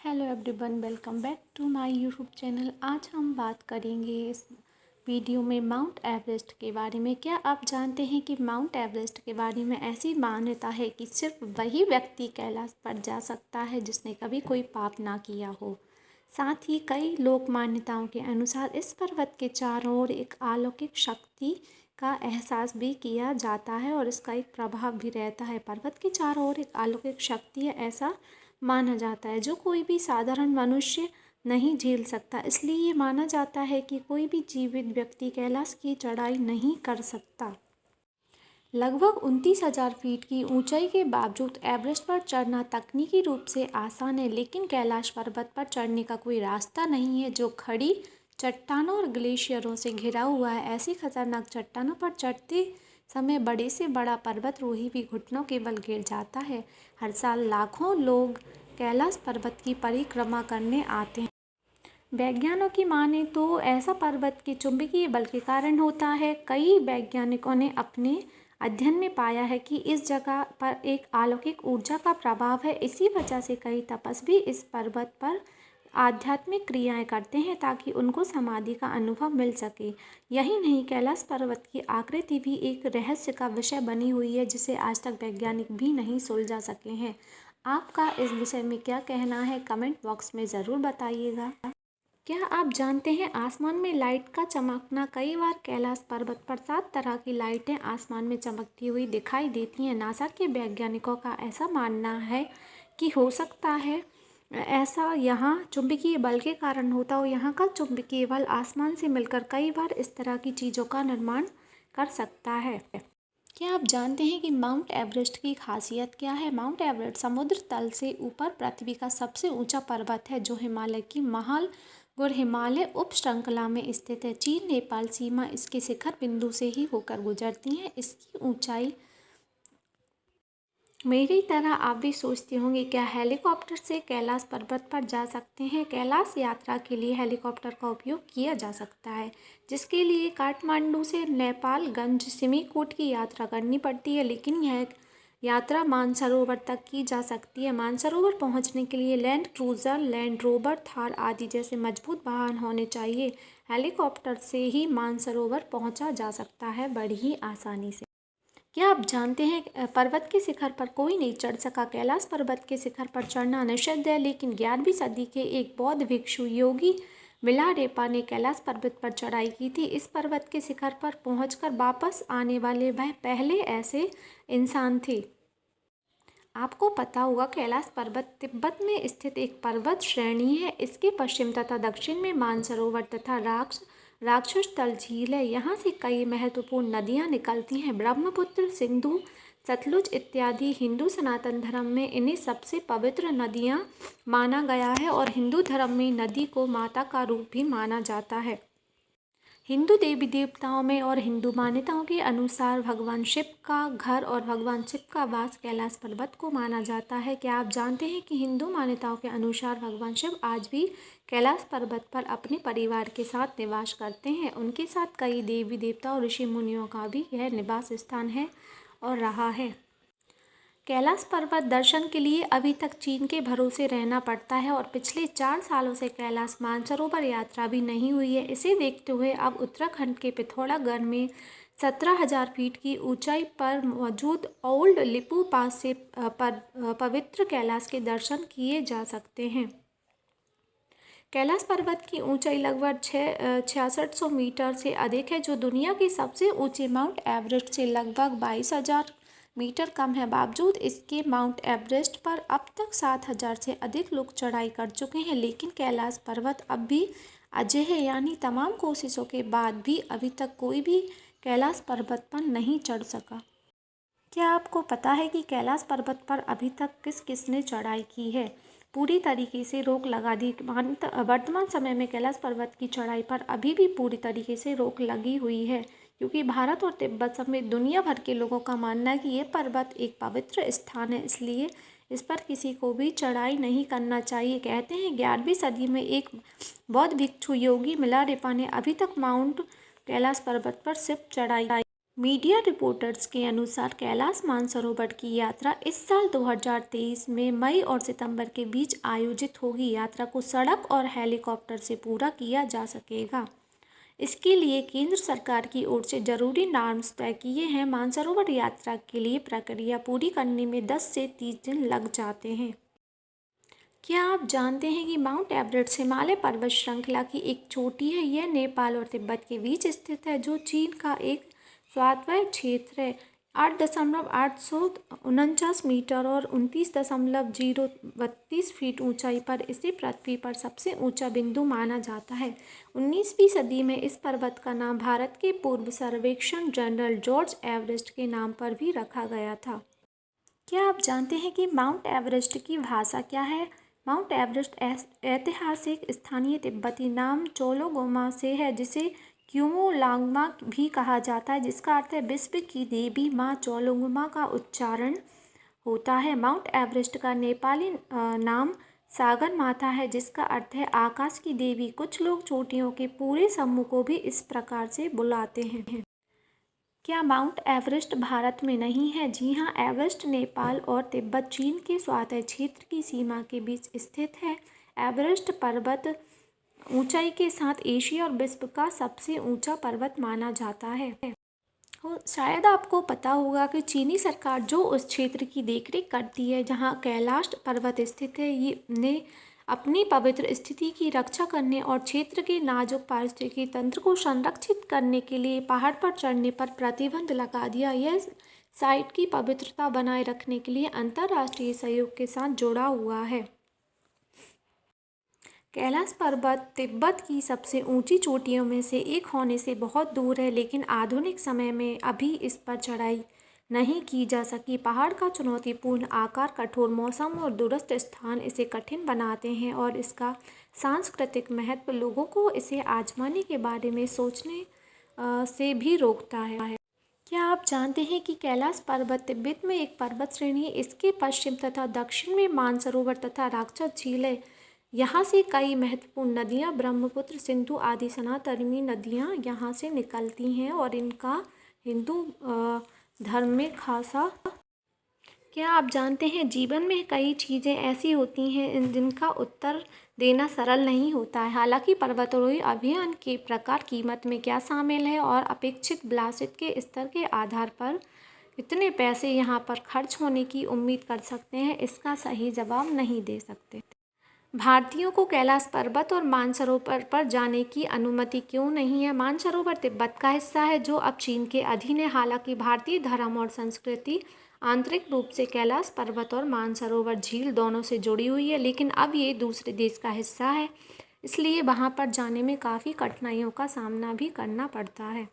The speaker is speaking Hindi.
Hello everyone, welcome back to my YouTube channel. आज हम बात करेंगे इस वीडियो में माउंट एवरेस्ट के बारे में। क्या आप जानते हैं कि माउंट एवरेस्ट के बारे में ऐसी मान्यता है कि सिर्फ वही व्यक्ति कैलाश पर जा सकता है जिसने कभी कोई पाप ना किया हो। साथ ही कई लोक मान्यताओं के अनुसार इस पर्वत के चारों ओर एक अलौकिक शक्ति का एहसास भी किया जाता है और इसका एक प्रभाव भी रहता है। पर्वत के चारों ओर एक अलौकिक शक्ति है, ऐसा माना जाता है, जो कोई भी साधारण मनुष्य नहीं झेल सकता। इसलिए ये माना जाता है कि कोई भी जीवित व्यक्ति कैलाश की चढ़ाई नहीं कर सकता। लगभग 29,000 फीट की ऊंचाई के बावजूद एवरेस्ट पर चढ़ना तकनीकी रूप से आसान है, लेकिन कैलाश पर्वत पर चढ़ने का कोई रास्ता नहीं है, जो खड़ी चट्टानों और ग्लेशियरों से घिरा हुआ है। ऐसी खतरनाक चट्टानों पर चढ़ते समय बड़े से बड़ा पर्वतारोही भी घुटनों के बल गिर जाता है। हर साल लाखों लोग कैलाश पर्वत की परिक्रमा करने आते हैं। वैज्ञानिकों की माने तो ऐसा पर्वत के चुंबकीय बल के कारण होता है। कई वैज्ञानिकों ने अपने अध्ययन में पाया है कि इस जगह पर एक अलौकिक ऊर्जा का प्रभाव है। इसी वजह से कई तपस्वी इस पर्वत पर आध्यात्मिक क्रियाएं करते हैं ताकि उनको समाधि का अनुभव मिल सके। यही नहीं, कैलाश पर्वत की आकृति भी एक रहस्य का विषय बनी हुई है, जिसे आज तक वैज्ञानिक भी नहीं सुलझा सके हैं। आपका इस विषय में क्या कहना है, कमेंट बॉक्स में ज़रूर बताइएगा। क्या आप जानते हैं आसमान में लाइट का चमकना? कई बार कैलाश पर्वत पर 7 तरह की लाइटें आसमान में चमकती हुई दिखाई देती हैं। नासा के वैज्ञानिकों का ऐसा मानना है कि हो सकता है ऐसा यहाँ चुंबकीय बल के कारण होता हो। यहाँ का चुंबकीय बल आसमान से मिलकर कई बार इस तरह की चीज़ों का निर्माण कर सकता है। क्या आप जानते हैं कि माउंट एवरेस्ट की खासियत क्या है? माउंट एवरेस्ट समुद्र तल से ऊपर पृथ्वी का सबसे ऊंचा पर्वत है, जो हिमालय की महालगुर हिमालय उप श्रृंखला में स्थित है। चीन नेपाल सीमा इसके शिखर बिंदु से ही होकर गुजरती है। इसकी ऊंचाई मेरी तरह आप भी सोचते होंगे, क्या हेलीकॉप्टर से कैलाश पर्वत पर जा सकते हैं? कैलाश यात्रा के लिए हेलीकॉप्टर का उपयोग किया जा सकता है, जिसके लिए काठमांडू से नेपालगंज सिमिकोट की यात्रा करनी पड़ती है, लेकिन यह यात्रा मानसरोवर तक की जा सकती है। मानसरोवर पहुंचने के लिए land cruiser, land rover, Thar आदि जैसे मजबूत वाहन होने चाहिए। हेलीकॉप्टर से ही मानसरोवर पहुंचा जा सकता है बड़ी ही आसानी से। क्या आप जानते हैं पर्वत के शिखर पर कोई नहीं चढ़ सका? कैलाश पर्वत के शिखर पर चढ़ना निषिद्ध है, लेकिन 11वीं सदी के एक बौद्ध भिक्षु योगी मिलारेपा ने कैलाश पर्वत पर चढ़ाई की थी। इस पर्वत के शिखर पर पहुंचकर वापस आने वाले वह पहले ऐसे इंसान थे। आपको पता होगा, कैलाश पर्वत तिब्बत में स्थित एक पर्वत श्रेणी है। इसके पश्चिम तथा दक्षिण में मानसरोवर तथा राक्षस तल झील है। यहाँ से कई महत्वपूर्ण नदियाँ निकलती हैं, ब्रह्मपुत्र, सिंधु, सतलुज इत्यादि। हिंदू सनातन धर्म में इन्हें सबसे पवित्र नदियाँ माना गया है और हिंदू धर्म में नदी को माता का रूप भी माना जाता है। हिंदू देवी देवताओं में और हिंदू मान्यताओं के अनुसार भगवान शिव का घर और भगवान शिव का वास कैलाश पर्वत को माना जाता है। क्या आप जानते हैं कि हिंदू मान्यताओं के अनुसार भगवान शिव आज भी कैलाश पर्वत पर अपने परिवार के साथ निवास करते हैं? उनके साथ कई देवी देवता और ऋषि मुनियों का भी यह निवास स्थान है और रहा है। कैलाश पर्वत दर्शन के लिए अभी तक चीन के भरोसे रहना पड़ता है और पिछले 4 सालों से कैलाश मानसरोवर यात्रा भी नहीं हुई है। इसे देखते हुए अब उत्तराखंड के पिथौरागढ़ में 17,000 फीट की ऊंचाई पर मौजूद ओल्ड लिपू पास से पवित्र कैलाश के दर्शन किए जा सकते हैं। कैलाश पर्वत की ऊंचाई लगभग 6600 मीटर से अधिक है, जो दुनिया के सबसे ऊंचे माउंट एवरेस्ट से लगभग 22,000 मीटर कम है। बावजूद इसके माउंट एवरेस्ट पर अब तक 7,000 से अधिक लोग चढ़ाई कर चुके हैं, लेकिन कैलाश पर्वत अब भी अजय है, यानी तमाम कोशिशों के बाद भी अभी तक कोई भी कैलाश पर्वत पर नहीं चढ़ सका। क्या आपको पता है कि कैलाश पर्वत पर अभी तक किस किसने चढ़ाई की है? पूरी तरीके से रोक लगा दी। वर्तमान समय में कैलाश पर्वत की चढ़ाई पर अभी भी पूरी तरीके से रोक लगी हुई है, क्योंकि भारत और तिब्बत समेत दुनिया भर के लोगों का मानना है कि ये पर्वत एक पवित्र स्थान है, इसलिए इस पर किसी को भी चढ़ाई नहीं करना चाहिए। कहते हैं 11वीं सदी में एक बौद्ध भिक्षु योगी मिलारेपा ने अभी तक माउंट कैलाश पर्वत पर सिर्फ चढ़ाई मीडिया रिपोर्ट्स के अनुसार कैलाश मानसरोवर की यात्रा इस साल 2023 में मई और सितंबर के बीच आयोजित होगी। यात्रा को सड़क और हेलीकॉप्टर से पूरा किया जा सकेगा। इसके लिए केंद्र सरकार की ओर से जरूरी नॉर्म्स तय किए हैं। मानसरोवर यात्रा के लिए प्रक्रिया पूरी करने में 10 से 30 दिन लग जाते हैं। क्या आप जानते हैं कि माउंट एवरेस्ट हिमालय पर्वत श्रृंखला की एक चोटी है। यह नेपाल और तिब्बत के बीच स्थित है, जो चीन का एक स्वायत्त क्षेत्र है। 8,849 मीटर और 29,032 फीट ऊंचाई पर इसे पृथ्वी पर सबसे ऊंचा बिंदु माना जाता है। 19वीं सदी में इस पर्वत का नाम भारत के पूर्व सर्वेक्षण जनरल जॉर्ज एवरेस्ट के नाम पर भी रखा गया था। क्या आप जानते हैं कि माउंट एवरेस्ट की भाषा क्या है? माउंट एवरेस्ट ऐतिहासिक स्थानीय तिब्बती नाम चोलोगोमा से है, जिसे क्युमोलांगमा भी कहा जाता है, जिसका अर्थ है विश्व की देवी माँ। चोलोगोमा का उच्चारण होता है। माउंट एवरेस्ट का नेपाली नाम सागर माता है, जिसका अर्थ है आकाश की देवी। कुछ लोग चोटियों के पूरे समूह को भी इस प्रकार से बुलाते हैं। क्या माउंट एवरेस्ट भारत में नहीं है? जी हाँ, एवरेस्ट नेपाल और तिब्बत चीन के स्वायत्त क्षेत्र की सीमा के बीच स्थित है। एवरेस्ट पर्वत ऊंचाई के साथ एशिया और विश्व का सबसे ऊंचा पर्वत माना जाता है। शायद आपको पता होगा कि चीनी सरकार जो उस क्षेत्र की देखरेख करती है जहां कैलाश पर्वत स्थित है, ये ने अपनी पवित्र स्थिति की रक्षा करने और क्षेत्र के नाजुक पारिस्थितिकी तंत्र को संरक्षित करने के लिए पहाड़ पर चढ़ने पर प्रतिबंध लगा दिया। यह साइट की पवित्रता बनाए रखने के लिए अंतर्राष्ट्रीय सहयोग के साथ जुड़ा हुआ है। कैलाश पर्वत तिब्बत की सबसे ऊंची चोटियों में से एक होने से बहुत दूर है, लेकिन आधुनिक समय में अभी इस पर चढ़ाई नहीं की जा सकी। पहाड़ का चुनौतीपूर्ण आकार, कठोर मौसम और दूरस्थ स्थान इसे कठिन बनाते हैं और इसका सांस्कृतिक महत्व लोगों को इसे आजमाने के बारे में सोचने से भी रोकता है। क्या आप जानते हैं कि कैलाश पर्वत तिब्बत में एक पर्वत श्रेणी है? इसके पश्चिम तथा दक्षिण में मानसरोवर तथा राक्षस झील है। यहाँ से कई महत्वपूर्ण नदियाँ ब्रह्मपुत्र, सिंधु आदि सनातनी नदियाँ यहाँ से निकलती हैं और इनका हिंदू धर्म में खासा। क्या आप जानते हैं जीवन में कई चीज़ें ऐसी होती हैं जिनका उत्तर देना सरल नहीं होता है। हालांकि पर्वतारोही अभियान के प्रकार, कीमत में क्या शामिल है और अपेक्षित विलासिता के स्तर के आधार पर कितने पैसे यहाँ पर खर्च होने की उम्मीद कर सकते हैं, इसका सही जवाब नहीं दे सकते। भारतीयों को कैलाश पर्वत और मानसरोवर पर जाने की अनुमति क्यों नहीं है? मानसरोवर तिब्बत का हिस्सा है जो अब चीन के अधीन है। हालांकि भारतीय धर्म और संस्कृति आंतरिक रूप से कैलाश पर्वत और मानसरोवर झील दोनों से जुड़ी हुई है, लेकिन अब ये दूसरे देश का हिस्सा है, इसलिए वहाँ पर जाने में काफ़ी कठिनाइयों का सामना भी करना पड़ता है।